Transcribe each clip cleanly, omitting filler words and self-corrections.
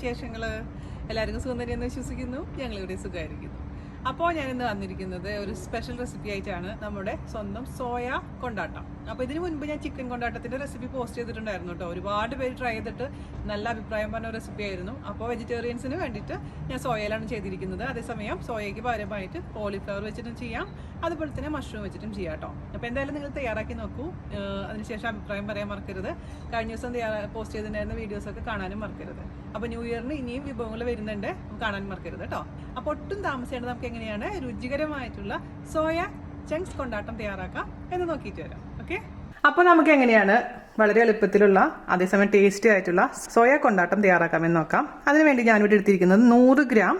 വിശേഷങ്ങൾ? എല്ലാവർക്കും സുഖം തന്നെയെന്ന് വിശ്വസിക്കുന്നു. ഞങ്ങളിവിടെ സുഖമായിരിക്കുന്നു. അപ്പോൾ ഞാനിന്ന് വന്നിരിക്കുന്നത് ഒരു സ്പെഷ്യൽ റെസിപ്പി ആയിട്ടാണ്, നമ്മുടെ സ്വന്തം സോയ കൊണ്ടാട്ടം. അപ്പോൾ ഇതിന് മുൻപ് ഞാൻ ചിക്കൻ കൊണ്ടാട്ടത്തിൻ്റെ റെസിപ്പി പോസ്റ്റ് ചെയ്തിട്ടുണ്ടായിരുന്നു കേട്ടോ. ഒരുപാട് പേര് ട്രൈ ചെയ്തിട്ട് നല്ല അഭിപ്രായം പറഞ്ഞ റെസിപ്പി ആയിരുന്നു. അപ്പോൾ വെജിറ്റേറിയൻസിന് വേണ്ടിയിട്ട് ഞാൻ സോയയിലാണ് ചെയ്തിരിക്കുന്നത്. അതേസമയം സോയയ്ക്ക് പകരമായിട്ട് കോളിഫ്ലവർ വെച്ചിട്ടും ചെയ്യാം, അതുപോലെ തന്നെ മഷ്റൂം വെച്ചിട്ടും ചെയ്യാം കേട്ടോ. അപ്പോൾ എന്തായാലും നിങ്ങൾ തയ്യാറാക്കി നോക്കൂ, അതിനുശേഷം അഭിപ്രായം പറയാൻ മറക്കരുത്. കഴിഞ്ഞ ദിവസം പോസ്റ്റ് ചെയ്തിട്ടുണ്ടായിരുന്ന വീഡിയോസൊക്കെ കാണാനും മറക്കരുത്. അപ്പോൾ ന്യൂ ഇയറിന് ഇനിയും വിഭവങ്ങൾ വരുന്നുണ്ട്, കാണാൻ മറക്കരുത് കേട്ടോ. അപ്പോൾ ഒട്ടും താമസിയാണ്ട് നമുക്ക് എങ്ങനെയാണ് രുചികരമായിട്ടുള്ള സോയ ചങ്ക്സ് കൊണ്ടാട്ടം തയ്യാറാക്കാം എന്ന് നോക്കിയിട്ട് വരാം. ഓക്കെ, അപ്പോൾ നമുക്ക് എങ്ങനെയാണ് വളരെ എളുപ്പത്തിലുള്ള അതേസമയം ടേസ്റ്റി ആയിട്ടുള്ള സോയ കൊണ്ടാട്ടം തയ്യാറാക്കാമെന്ന് നോക്കാം. അതിനുവേണ്ടി ഞാനിവിടെ എടുത്തിരിക്കുന്നത് 100 ഗ്രാം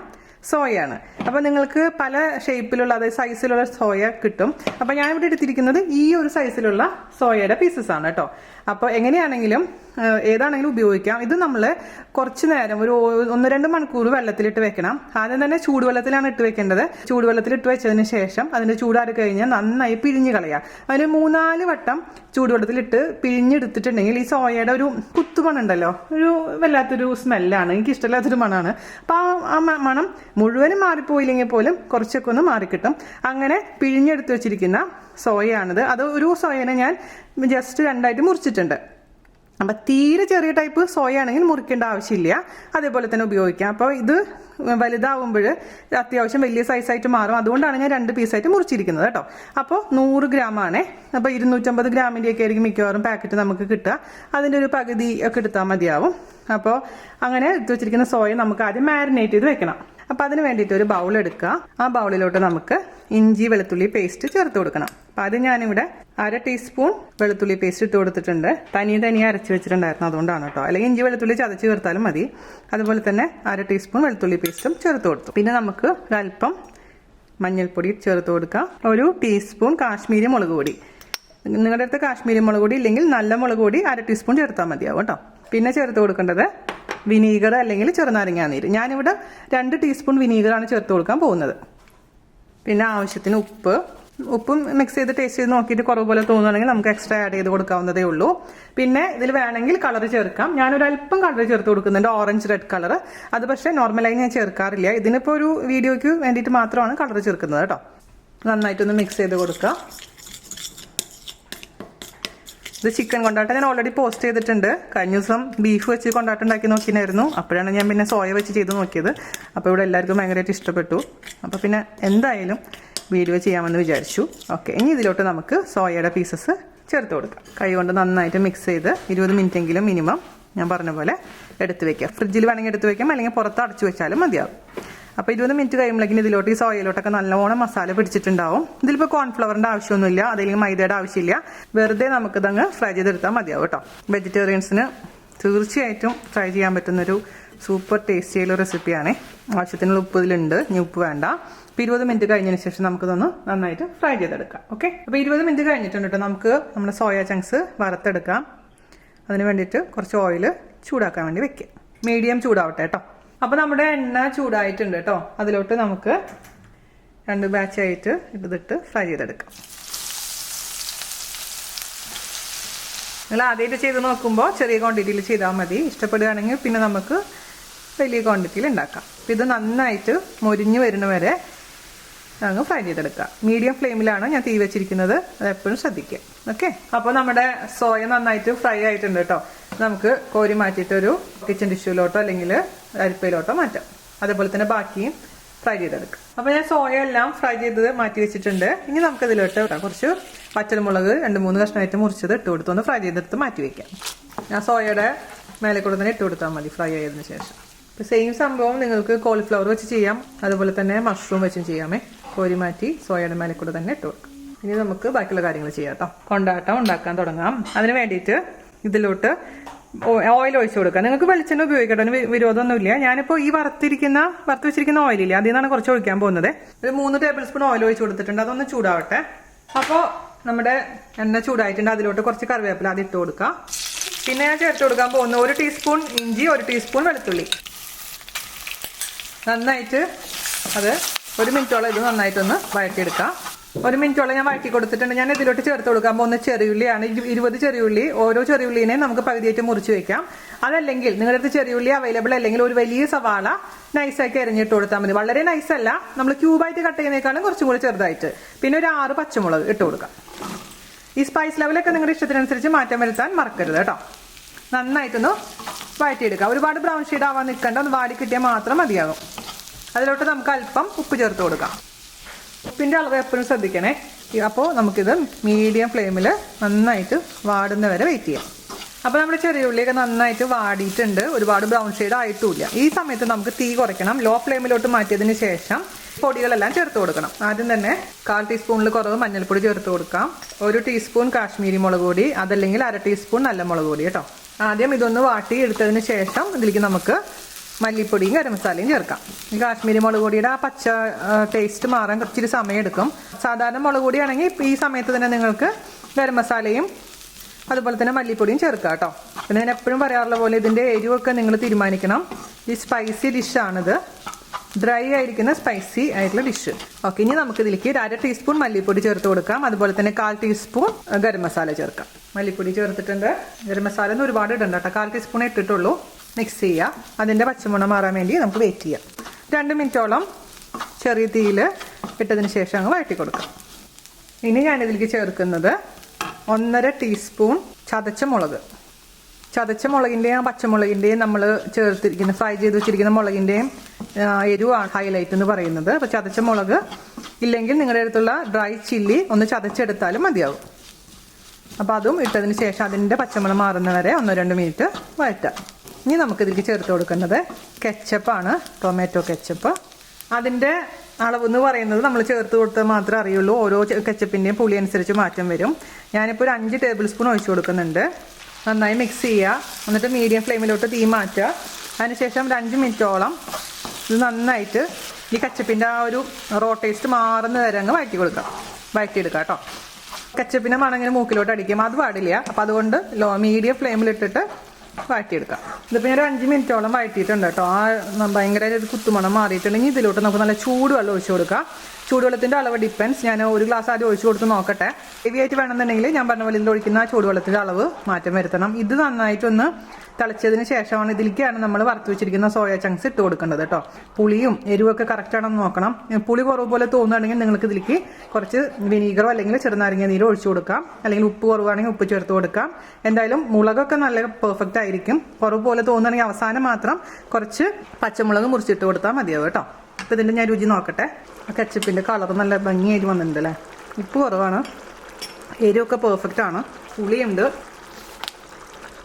സോയയാണ്. അപ്പോൾ നിങ്ങൾക്ക് പല ഷേപ്പിലുള്ള അതായത് സൈസിലുള്ള സോയ കിട്ടും. അപ്പോൾ ഞാനിവിടെ എടുത്തിരിക്കുന്നത് ഈ ഒരു സൈസിലുള്ള സോയയുടെ പീസസ് ആണ് കേട്ടോ. അപ്പോൾ എങ്ങനെയാണെങ്കിലും ഏതാണെങ്കിലും ഉപയോഗിക്കാം. ഇത് നമ്മൾ കുറച്ച് നേരം ഒരു 1-2 മണിക്കൂർ വെള്ളത്തിലിട്ട് വെക്കണം. ആദ്യം തന്നെ ചൂടുവെള്ളത്തിലാണ് ഇട്ട് വെക്കേണ്ടത്. ചൂടുവെള്ളത്തിലിട്ട് വെച്ചതിന് ശേഷം അതിൻ്റെ ചൂടാറി കഴിഞ്ഞാൽ നന്നായി പിഴിഞ്ഞ് കളയാം. അതിന് 3-4 വട്ടം ചൂടുവെള്ളത്തിലിട്ട് പിഴിഞ്ഞെടുത്തിട്ടുണ്ടെങ്കിൽ ഈ സോയയുടെ ഒരു കുത്തുമണുണ്ടല്ലോ, ഒരു വല്ലാത്തൊരു സ്മെല്ലാണ്, എനിക്ക് ഇഷ്ടമില്ലാത്തൊരു മണമാണ്. അപ്പോൾ ആ മണം മുഴുവനും മാറിപ്പോയില്ലെങ്കിൽ പോലും കുറച്ചൊക്കെ ഒന്ന് മാറിക്കിട്ടും. അങ്ങനെ പിഴിഞ്ഞെടുത്ത് വെച്ചിരിക്കുന്ന സോയയാണിത്. അത് ഒരു സോയനെ ഞാൻ ജസ്റ്റ് 2ആയിട്ട് മുറിച്ചിട്ടുണ്ട്. അപ്പം തീരെ ചെറിയ ടൈപ്പ് സോയ ആണെങ്കിൽ മുറിക്കേണ്ട ആവശ്യമില്ല, അതേപോലെ തന്നെ ഉപയോഗിക്കാം. അപ്പോൾ ഇത് വലുതാവുമ്പോൾ അത്യാവശ്യം വലിയ സൈസായിട്ട് മാറും. അതുകൊണ്ടാണ് ഞാൻ 2 പീസായിട്ട് മുറിച്ചിരിക്കുന്നത് കേട്ടോ. അപ്പോൾ 100 ഗ്രാമാണ്. അപ്പോൾ 250 ഗ്രാമിൻ്റെയൊക്കെ ആയിരിക്കും മിക്കവാറും പാക്കറ്റ് നമുക്ക് കിട്ടുക. അതിൻ്റെ ഒരു പകുതി ഒക്കെ എടുത്താൽ മതിയാവും. അപ്പോൾ അങ്ങനെ എടുത്ത് വെച്ചിരിക്കുന്ന സോയ നമുക്ക് ആദ്യം മാരിനേറ്റ് ചെയ്ത് വെക്കണം. അപ്പോൾ അതിന് വേണ്ടിയിട്ട് ഒരു ബൗൾ എടുക്കുക. ആ ബൗളിലോട്ട് നമുക്ക് ഇഞ്ചി വെളുത്തുള്ളി പേസ്റ്റ് ചേർത്ത് കൊടുക്കണം. അപ്പോൾ അത് ഞാനിവിടെ 1/2 ടീസ്പൂൺ വെളുത്തുള്ളി പേസ്റ്റ് ഇട്ട് കൊടുത്തിട്ടുണ്ട്. തനിയെ അരച്ച് വെച്ചിട്ടുണ്ടായിരുന്നു, അതുകൊണ്ടാണ് കേട്ടോ. അല്ലെങ്കിൽ ഇഞ്ചി വെളുത്തുള്ളി ചതച്ച് ചേർത്താലും മതി. അതുപോലെ തന്നെ 1/2 ടീസ്പൂൺ വെളുത്തുള്ളി പേസ്റ്റും ചേർത്ത് കൊടുത്തു. പിന്നെ നമുക്ക് ഒരല്പം മഞ്ഞൾപ്പൊടി ചേർത്ത് കൊടുക്കാം. 1 ടീസ്പൂൺ കാശ്മീരി മുളക് പൊടി. നിങ്ങളുടെ അടുത്ത് കാശ്മീരി മുളക് പൊടി ഇല്ലെങ്കിൽ നല്ല മുളക് പൊടി 1/2 ടീസ്പൂൺ ചേർത്താൽ മതിയാവും കേട്ടോ. പിന്നെ ചേർത്ത് കൊടുക്കേണ്ടത് വിനീഗർ അല്ലെങ്കിൽ ചെറുനാരങ്ങാ നീര്. ഞാനിവിടെ 2 ടീസ്പൂൺ വിനീഗറാണ് ചേർത്ത് കൊടുക്കാൻ പോകുന്നത്. പിന്നെ ആവശ്യത്തിന് ഉപ്പും മിക്സ് ചെയ്ത് ടേസ്റ്റ് ചെയ്ത് നോക്കിയിട്ട് കുറവ് പോലെ തോന്നുകയാണെങ്കിൽ നമുക്ക് എക്സ്ട്രാ ആഡ് ചെയ്ത് കൊടുക്കാവുന്നതേ ഉള്ളൂ. പിന്നെ ഇതിൽ വേണമെങ്കിൽ കളർ ചേർക്കാം. ഞാനൊരു അല്പം കളർ ചേർത്ത് കൊടുക്കുന്നുണ്ട്, ഓറഞ്ച് റെഡ് കളർ. അത് പക്ഷേ നോർമലായി ഞാൻ ചേർക്കാറില്ല. ഇതിനിപ്പോൾ ഒരു വീഡിയോയ്ക്ക് വേണ്ടിയിട്ട് മാത്രമാണ് കളർ ചേർക്കുന്നത് കേട്ടോ. നന്നായിട്ടൊന്ന് മിക്സ് ചെയ്ത് കൊടുക്കുക. ഇത് ചിക്കൻ കൊണ്ടാട്ടം ഞാൻ ഓൾറെഡി പോസ്റ്റ് ചെയ്തിട്ടുണ്ട്. കഴിഞ്ഞ ദിവസം ബീഫ് വെച്ച് കൊണ്ടാട്ടം ഉണ്ടാക്കി നോക്കിയായിരുന്നു. അപ്പോഴാണ് ഞാൻ പിന്നെ സോയ വെച്ച് ചെയ്ത് നോക്കിയത്. അപ്പോൾ ഇവിടെ എല്ലാവർക്കും ഭയങ്കരമായിട്ട് ഇഷ്ടപ്പെട്ടു. അപ്പോൾ പിന്നെ എന്തായാലും വീഡിയോ ചെയ്യാമെന്ന് വിചാരിച്ചു. ഓക്കെ, ഇനി ഇതിലോട്ട് നമുക്ക് സോയയുടെ പീസസ് ചേർത്ത് കൊടുക്കാം. കൈ കൊണ്ട് നന്നായിട്ട് മിക്സ് ചെയ്ത് 20 മിനിറ്റെങ്കിലും മിനിമം ഞാൻ പറഞ്ഞ പോലെ എടുത്ത് വെക്കാം. ഫ്രിഡ്ജിൽ വേണമെങ്കിൽ എടുത്ത് വെക്കാം, അല്ലെങ്കിൽ പുറത്ത് അടച്ചു വെച്ചാലും മതിയാവും. അപ്പോൾ 20 മിനിറ്റ് കഴിയുമ്പോഴേക്കും ഇതിലോട്ട് ഈ സോയയിലോട്ടൊക്കെ നല്ലോണം മസാല പിടിച്ചിട്ടുണ്ടാവും. ഇതിലിപ്പോൾ കോൺഫ്ലവറിൻ്റെ ആവശ്യമൊന്നുമില്ല, അതല്ലെങ്കിൽ മൈദയുടെ ആവശ്യമില്ല. വെറുതെ നമുക്കിതങ്ങ് ഫ്രൈ ചെയ്തെടുത്താൽ മതിയാവും കേട്ടോ. വെജിറ്റേറിയൻസിന് തീർച്ചയായിട്ടും ട്രൈ ചെയ്യാൻ പറ്റുന്നൊരു സൂപ്പർ ടേസ്റ്റി ആയിട്ടുള്ള റെസിപ്പിയാണ്. ആവശ്യത്തിനുള്ള ഉപ്പ് ഇതിലുണ്ട്, ഇനി ഉപ്പ് വേണ്ട. ഇപ്പോൾ 20 മിനിറ്റ് കഴിഞ്ഞതിന് ശേഷം നമുക്കിതൊന്ന് നന്നായിട്ട് ഫ്രൈ ചെയ്തെടുക്കാം. ഓക്കെ, അപ്പോൾ 20 മിനിറ്റ് കഴിഞ്ഞിട്ടുണ്ട് കേട്ടോ. നമുക്ക് നമ്മുടെ സോയ ചങ്ക്സ് വറുത്തെടുക്കാം. അതിന് വേണ്ടിയിട്ട് കുറച്ച് ഓയിൽ ചൂടാക്കാൻ വേണ്ടി വെക്കാം. മീഡിയം ചൂടാവട്ടെ കേട്ടോ. അപ്പോൾ നമ്മുടെ എണ്ണ ചൂടായിട്ടുണ്ട് കേട്ടോ. അതിലോട്ട് നമുക്ക് 2 ബാച്ചായിട്ട് ഇതിട്ട് ഫ്രൈ ചെയ്തെടുക്കാം. നിങ്ങൾ ആദ്യമായിട്ട് ചെയ്ത് നോക്കുമ്പോൾ ചെറിയ ക്വാണ്ടിറ്റിയിൽ ചെയ്താൽ മതി. ഇഷ്ടപ്പെടുകയാണെങ്കിൽ പിന്നെ നമുക്ക് വലിയ ക്വാണ്ടിറ്റിയിൽ ഉണ്ടാക്കാം. ഇത് നന്നായിട്ട് മൊരിഞ്ഞ് വരുന്ന വരെ അങ്ങ് ഫ്രൈ ചെയ്തെടുക്കുക. മീഡിയം ഫ്ലെയിമിലാണ് ഞാൻ തീ വെച്ചിരിക്കുന്നത്, അത് എപ്പോഴും ശ്രദ്ധിക്കുക. ഓക്കെ, അപ്പോൾ നമ്മുടെ സോയ നന്നായിട്ട് ഫ്രൈ ആയിട്ടുണ്ട് കേട്ടോ. നമുക്ക് കോരി മാറ്റിയിട്ടൊരു കിച്ചൺ ടിഷ്യൂലോട്ടോ അല്ലെങ്കിൽ അരിപ്പയിലോട്ടോ മാറ്റാം. അതേപോലെ തന്നെ ബാക്കിയും ഫ്രൈ ചെയ്തെടുക്കാം. അപ്പോൾ ഞാൻ സോയ എല്ലാം ഫ്രൈ ചെയ്തത് മാറ്റി വെച്ചിട്ടുണ്ട്. ഇനി നമുക്കിതിലോട്ട് കുറച്ച് പച്ചമുളക് 2-3 കഷ്ണമായിട്ട് മുറിച്ചത് ഇട്ട് കൊടുത്തൊന്ന് ഫ്രൈ ചെയ്തെടുത്ത് മാറ്റി വെക്കാം. ഞാൻ സോയയുടെ മേലെ കൂടെ തന്നെ ഇട്ട് കൊടുത്താൽ മതി ഫ്രൈ ചെയ്തതിന് ശേഷം. ഇപ്പോൾ സെയിം സംഭവം നിങ്ങൾക്ക് കോളിഫ്ലവർ വെച്ച് ചെയ്യാം, അതുപോലെ തന്നെ മഷ്റൂം വെച്ചും ചെയ്യാമേ. കോരി മാറ്റി സോയയുടെ മേലെ കൂടെ തന്നെ ഇട്ട് കൊടുക്കാം. ഇനി നമുക്ക് ബാക്കിയുള്ള കാര്യങ്ങൾ ചെയ്യാം കേട്ടോ. കൊണ്ടാട്ടം ഉണ്ടാക്കാൻ തുടങ്ങാം. അതിന് വേണ്ടിയിട്ട് ഇതിലോട്ട് ഓയിൽ ഒഴിച്ചു കൊടുക്കുക. നിങ്ങൾക്ക് വെളിച്ചെണ്ണ ഉപയോഗിക്കട്ടെ, അതിന് വിരോധമൊന്നുമില്ല. ഞാനിപ്പോൾ ഈ വറുത്ത് വെച്ചിരിക്കുന്ന ഓയിലില്ലേ, അതിൽ നിന്നാണ് കുറച്ച് ഒഴിക്കാൻ പോകുന്നത്. ഒരു 3 ടേബിൾ സ്പൂൺ ഓയിൽ ഒഴിച്ചു കൊടുത്തിട്ടുണ്ട്. അതൊന്ന് ചൂടാവട്ടെ. അപ്പോൾ നമ്മുടെ എണ്ണ ചൂടായിട്ടുണ്ട്. അതിലോട്ട് കുറച്ച് കറിവേപ്പില അത് ഇട്ട് കൊടുക്കുക. പിന്നെ ഞാൻ ചേർത്ത് കൊടുക്കാൻ പോകുന്ന 1 ടീസ്പൂൺ ഇഞ്ചി, 1 ടീസ്പൂൺ വെളുത്തുള്ളി. നന്നായിട്ട് അത് 1 മിനിറ്റോളം ഇത് നന്നായിട്ടൊന്ന് വഴറ്റിയെടുക്കാം. 1 മിനിറ്റോളം ഞാൻ വഴറ്റി കൊടുത്തിട്ടുണ്ട്. ഞാൻ ഇതിലോട്ട് ചേർത്ത് കൊടുക്കാൻ പോകുന്ന ചെറിയുള്ളിയാണ്. 20 ചെറിയുള്ളി. ഓരോ ചെറിയുള്ളിനെ നമുക്ക് പകുതിയായിട്ട് മുറിച്ച് വെക്കാം. അതല്ലെങ്കിൽ നിങ്ങളുടെ അടുത്ത് ചെറിയുള്ളി അവൈലബിൾ അല്ലെങ്കിൽ ഒരു വലിയ സവാള നൈസാക്കി അരിഞ്ഞിട്ട് കൊടുത്താൽ മതി. വളരെ നൈസല്ല, നമ്മൾ ക്യൂബായിട്ട് കട്ട് ചെയ്യുന്നേക്കാളും കുറച്ചും കൂടി ചെറുതായിട്ട്. പിന്നെ ഒരു 6 പച്ചമുളക് ഇട്ട് കൊടുക്കാം. ഈ സ്പൈസ് ലെവലൊക്കെ നിങ്ങളുടെ ഇഷ്ടത്തിനനുസരിച്ച് മാറ്റം വരുത്താൻ മറക്കരുത് കേട്ടോ. നന്നായിട്ടൊന്ന് വഴറ്റിയെടുക്കാം. ഒരുപാട് ബ്രൗൺ ഷെയ്ഡ് ആവാൻ നിൽക്കേണ്ട, ഒന്ന് വാടി കിട്ടിയാൽ മാത്രം മതിയാകും. അതിലോട്ട് നമുക്ക് അല്പം ഉപ്പ് ചേർത്ത് കൊടുക്കാം. ഉപ്പിൻ്റെ അളവ് എപ്പോഴും ശ്രദ്ധിക്കണേ. അപ്പോൾ നമുക്കിത് മീഡിയം ഫ്ലെയിമിൽ നന്നായിട്ട് വാടുന്ന വരെ വെയിറ്റ് ചെയ്യാം. അപ്പോൾ നമ്മുടെ ചെറിയ ഉള്ളിയൊക്കെ നന്നായിട്ട് വാടിയിട്ടുണ്ട്, ഒരുപാട് ബ്രൗൺ ഷെയ്ഡ് ആയിട്ടുമില്ല. ഈ സമയത്ത് നമുക്ക് തീ കുറയ്ക്കണം. ലോ ഫ്ലെയിമിലോട്ട് മാറ്റിയതിന് ശേഷം പൊടികളെല്ലാം ചേർത്ത് കൊടുക്കണം. ആദ്യം തന്നെ 1/4 ടീസ്പൂണിൽ കുറവ് മഞ്ഞൾപ്പൊടി ചേർത്ത് കൊടുക്കാം. 1 ടീസ്പൂൺ കാശ്മീരി മുളക് പൊടി, അതല്ലെങ്കിൽ 1/2 ടീസ്പൂൺ നല്ല മുളക് പൊടി കേട്ടോ. ആദ്യം ഇതൊന്ന് വാട്ടി എടുത്തതിന് ശേഷം ഇതിലേക്ക് നമുക്ക് മല്ലിപ്പൊടിയും ഗരം മസാലയും ചേർക്കാം. ഈ കാശ്മീരി മുളക് പൊടിയുടെ ആ പച്ച ടേസ്റ്റ് മാറാൻ കുറച്ചൊരു സമയം എടുക്കും. സാധാരണ മുളക് പൊടിയാണെങ്കിൽ ഈ സമയത്ത് തന്നെ നിങ്ങൾക്ക് ഗരം മസാലയും അതുപോലെ തന്നെ മല്ലിപ്പൊടിയും ചേർക്കാം കേട്ടോ. പിന്നെ ഞാൻ എപ്പോഴും പറയാറുള്ള പോലെ ഇതിൻ്റെ എരിവൊക്കെ നിങ്ങൾ തീരുമാനിക്കണം. ഈ സ്പൈസി ഡിഷാണിത്, ഡ്രൈ ആയിരിക്കുന്ന സ്പൈസി ആയിട്ടുള്ള ഡിഷ്. ഓക്കെ, ഇനി നമുക്ക് ഇതിലേക്ക് 1/2 ടീസ്പൂൺ മല്ലിപ്പൊടി ചേർത്ത് കൊടുക്കാം. അതുപോലെ തന്നെ 1/4 ടീസ്പൂൺ ഗരം മസാല ചേർക്കാം. മല്ലിപ്പൊടി ചേർത്തിട്ടുണ്ട്. ഗരം മസാല ഒന്നും ഒരുപാട് ഇടണ്ട കേട്ടോ, 1/4 ടീസ്പൂൺ ഇട്ടിട്ടുള്ളൂ. മിക്സ് ചെയ്യുക. അതിൻ്റെ പച്ചമണം മാറാൻ വേണ്ടി നമുക്ക് വെയിറ്റ് ചെയ്യാം. 2 മിനിറ്റോളം ചെറിയ തീയിൽ ഇട്ടതിന് ശേഷം അങ്ങ് വഴറ്റി കൊടുക്കാം. ഇനി ഞാനിതിലേക്ക് ചേർക്കുന്നത് 1.5 ടീസ്പൂൺ ചതച്ച മുളക്. ചതച്ച മുളകിൻ്റെയും പച്ചമുളകിൻ്റെയും നമ്മൾ ചേർത്തിരിക്കുന്ന ഫ്രൈ ചെയ്ത് വെച്ചിരിക്കുന്ന മുളകിൻ്റെയും എരിവാണ് ഹൈലൈറ്റ് എന്ന് പറയുന്നത്. അപ്പോൾ ചതച്ച മുളക് ഇല്ലെങ്കിൽ നിങ്ങളുടെ അടുത്തുള്ള ഡ്രൈ ചില്ലി ഒന്ന് ചതച്ചെടുത്താലും മതിയാവും. അപ്പോൾ അതും ഇട്ടതിന് ശേഷം അതിൻ്റെ പച്ചമണം മാറുന്നവരെ 1-2 മിനിറ്റ് വഴറ്റാം. ഇനി നമുക്കിതിലേക്ക് ചേർത്ത് കൊടുക്കുന്നത് കെച്ചപ്പാണ്, ടൊമാറ്റോ കെച്ചപ്പ്. അതിൻ്റെ അളവെന്ന് പറയുന്നത് നമ്മൾ ചേർത്ത് കൊടുത്താൽ മാത്രമേ അറിയുള്ളൂ. ഓരോ കെച്ചപ്പിൻ്റെയും പുളി അനുസരിച്ച് മാറ്റം വരും. ഞാനിപ്പോൾ ഒരു 5 ടേബിൾ സ്പൂൺ ഒഴിച്ചു കൊടുക്കുന്നുണ്ട്. നന്നായി മിക്സ് ചെയ്യുക. എന്നിട്ട് മീഡിയം ഫ്ലെയിമിലോട്ട് തീ മാറ്റുക. അതിനുശേഷം 5 മിനിറ്റോളം ഇത് നന്നായിട്ട് ഈ കെച്ചപ്പിൻ്റെ ആ ഒരു റോ ടേസ്റ്റ് മാറുന്ന വരെ അങ്ങ് വഴറ്റിയെടുക്കാം കേട്ടോ. കെച്ചപ്പിൻ്റെ മണം മൂക്കിലോട്ട് അടിക്കും, അത് പാടില്ല. അപ്പോൾ അതുകൊണ്ട് മീഡിയം ഫ്ലെയിമിലിട്ടിട്ട് വഴറ്റിയെടുക്കാം. ഇതിപ്പോൾ ഞാൻ 5 മിനിറ്റോളം വഴറ്റിയിട്ടുണ്ട് കേട്ടോ. ആ ഭയങ്കര ഒരു കുത്തുമണം മാറിയിട്ടുണ്ടെങ്കിൽ ഇതിലോട്ട് നമുക്ക് നല്ല ചൂടുവെള്ളം ഒഴിച്ചു കൊടുക്കാം. ചൂടുവെള്ളത്തിൻ്റെ അളവ് ഡിപ്പെൻസ്. ഞാൻ 1 ഗ്ലാസ് ആദ്യം ഒഴിച്ചു കൊടുത്ത് നോക്കട്ടെ. ഹെവി ആയിട്ട് വേണമെന്നുണ്ടെങ്കിൽ ഞാൻ പറഞ്ഞ പോലെ ഇതിൽ ഒഴിക്കുന്ന ചൂടുവെള്ളത്തിൻ്റെ അളവ് മാറ്റം വരുത്തണം. ഇത് നന്നായിട്ടൊന്ന് തിളച്ചതിന് ശേഷമാണ് ഇതിലേക്കാണ് നമ്മൾ വറുത്ത് വെച്ചിരിക്കുന്ന സോയ ചങ്ക്സ് ഇട്ട് കൊടുക്കേണ്ടത് കേട്ടോ. പുളിയും എരിവൊക്കെ കറക്റ്റാണെന്ന് നോക്കണം. പുളി കുറവ് പോലെ തോന്നുകയാണെങ്കിൽ നിങ്ങൾക്ക് ഇതിലേക്ക് കുറച്ച് വിനീഗറോ അല്ലെങ്കിൽ ചെറുനാരങ്ങ നീരോ ഒഴിച്ചു കൊടുക്കാം. അല്ലെങ്കിൽ ഉപ്പ് കുറവാണെങ്കിൽ ഉപ്പ് ചേർത്ത് കൊടുക്കാം. എന്തായാലും മുളകൊക്കെ നല്ല പെർഫെക്റ്റ് ആയിരിക്കും. കുറവ് പോലെ തോന്നുകയാണെങ്കിൽ അവസാനം മാത്രം കുറച്ച് പച്ചമുളക് മുറിച്ചിട്ട് കൊടുത്താൽ മതിയാവും കേട്ടോ. അപ്പോൾ ഇതിൻ്റെ ഞാൻ രുചി നോക്കട്ടെ. കെച്ചപ്പിൻ്റെ കളർ നല്ല ഭംഗിയായിട്ട് വന്നിട്ടുണ്ട് അല്ലേ. ഉപ്പ് കുറവാണ്, എരിവൊക്കെ പെർഫെക്റ്റ് ആണ്, പുളിയുണ്ട്,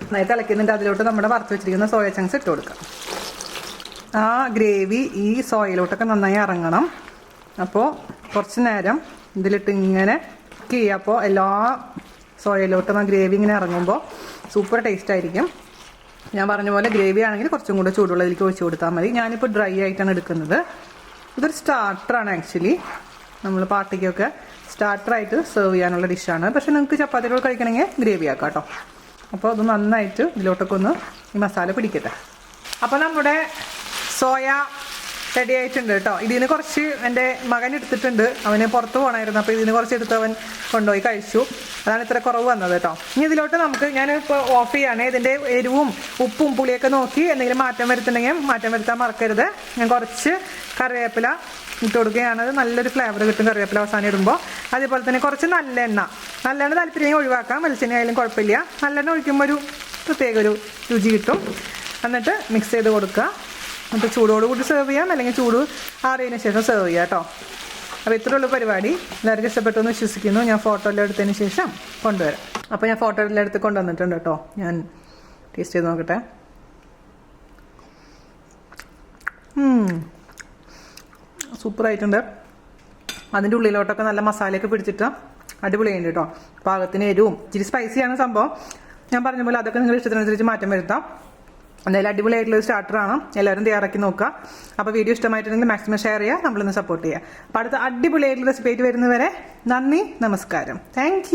നന്നായി തിളയ്ക്കുന്നുണ്ട്. അതിലോട്ട് നമ്മുടെ വറുത്ത് വെച്ചിരിക്കുന്ന സോയ ചങ്ക്സ് ഇട്ട് കൊടുക്കാം. ആ ഗ്രേവി ഈ സോയയിലോട്ടൊക്കെ നന്നായി ഇറങ്ങണം. അപ്പോൾ കുറച്ച് നേരം ഇതിലിട്ട് ഇങ്ങനെ കുക്ക് ചെയ്യുക. അപ്പോൾ എല്ലാ സോയയിലോട്ടും ആ ഗ്രേവി ഇങ്ങനെ ഇറങ്ങുമ്പോൾ സൂപ്പർ ടേസ്റ്റ് ആയിരിക്കും. ഞാൻ പറഞ്ഞ പോലെ ഗ്രേവി ആണെങ്കിൽ കുറച്ചും കൂടെ ചൂടുള്ളതിലേക്ക് ഒഴിച്ചു കൊടുത്താൽ മതി. ഞാനിപ്പോൾ ഡ്രൈ ആയിട്ടാണ് എടുക്കുന്നത്. ഇതൊരു സ്റ്റാർട്ടറാണ് ആക്ച്വലി. നമ്മൾ പാർട്ടിക്കൊക്കെ സ്റ്റാർട്ടറായിട്ട് സെർവ് ചെയ്യാനുള്ള ഡിഷാണ്. പക്ഷെ നിങ്ങൾക്ക് ചപ്പാത്തിയോട് കഴിക്കണമെങ്കിൽ ഗ്രേവി ആക്കാം കേട്ടോ. അപ്പോൾ അത് നന്നായിട്ട് ഇതിലോട്ടൊക്കെ ഒന്ന് ഈ മസാല പിടിക്കട്ടെ. അപ്പോൾ നമ്മുടെ സോയ റെഡി ആയിട്ടുണ്ട് കേട്ടോ. ഇതിന് കുറച്ച് എൻ്റെ മകൻ എടുത്തിട്ടുണ്ട്. അവന് പുറത്ത് പോകണമായിരുന്നു. അപ്പോൾ ഇതിന് കുറച്ച് എടുത്ത് അവൻ കൊണ്ടുപോയി കഴിച്ചു. അതാണ് ഇത്ര കുറവ് വന്നത് കേട്ടോ. ഇനി ഇതിലോട്ട് നമുക്ക് ഞാനിപ്പോൾ ഓഫ് ചെയ്യുകയാണ്. ഇതിൻ്റെ എരിവും ഉപ്പും പുളിയൊക്കെ നോക്കി എന്തെങ്കിലും മാറ്റം വരുത്തുന്നെങ്കിൽ മാറ്റം വരുത്താൻ മറക്കരുത്. ഞാൻ കുറച്ച് കറിവേപ്പില ഇട്ട് കൊടുക്കുകയാണ്. അത് നല്ലൊരു ഫ്ലേവർ കിട്ടും കറിവേപ്പില അവസാനം ഇടുമ്പോൾ. അതേപോലെ തന്നെ കുറച്ച് നല്ലെണ്ണ താല്പര്യം ഒഴിവാക്കാം, വെളിച്ചെണ്ണ ആയാലും കുഴപ്പമില്ല. നല്ലെണ്ണ ഒഴിക്കുമ്പോൾ ഒരു പ്രത്യേക ഒരു രുചി കിട്ടും. എന്നിട്ട് മിക്സ് ചെയ്ത് കൊടുക്കുക. എന്നിട്ട് ചൂടോടുകൂടി സെർവ് ചെയ്യാം, അല്ലെങ്കിൽ ചൂട് ആറിയതിന് ശേഷം സെർവ് ചെയ്യാം കേട്ടോ. അപ്പോൾ ഇത്രയുള്ള പരിപാടി. എല്ലാവർക്കും ഇഷ്ടപ്പെട്ടു എന്ന് വിശ്വസിക്കുന്നു. ഞാൻ ഫോട്ടോ എല്ലാം എടുത്തതിന് ശേഷം കൊണ്ടുവരാം. അപ്പോൾ ഞാൻ ഫോട്ടോ എല്ലാം എടുത്ത് കൊണ്ടുവന്നിട്ടുണ്ട് കേട്ടോ. ഞാൻ ടേസ്റ്റ് ചെയ്ത് നോക്കട്ടെ. സൂപ്പറായിട്ടുണ്ട്. അതിൻ്റെ ഉള്ളിലോട്ടൊക്കെ നല്ല മസാലയൊക്കെ പിടിച്ചിട്ട് അടിപൊളിയുണ്ട് കേട്ടോ. പാകത്തിന് എരിവും ഇച്ചിരി സ്പൈസിയാണ് സംഭവം. ഞാൻ പറഞ്ഞ പോലെ അതൊക്കെ നിങ്ങളുടെ ഇഷ്ടത്തിനനുസരിച്ച് മാറ്റം വരുത്താം. എന്തായാലും അടിപൊളിയായിട്ടുള്ള സ്റ്റാർട്ടറാണ്. എല്ലാവരും തയ്യാറാക്കി നോക്കുക. അപ്പോൾ വീഡിയോ ഇഷ്ടമായിട്ടുണ്ടെങ്കിൽ മാക്സിമം ഷെയർ ചെയ്യുക, നമ്മളൊന്ന് സപ്പോർട്ട് ചെയ്യുക. അപ്പോൾ അടുത്ത അടിപൊളിയായിട്ടുള്ള റെസിപ്പി ആയിട്ട് വരുന്നവരെ നന്ദി, നമസ്കാരം. താങ്ക്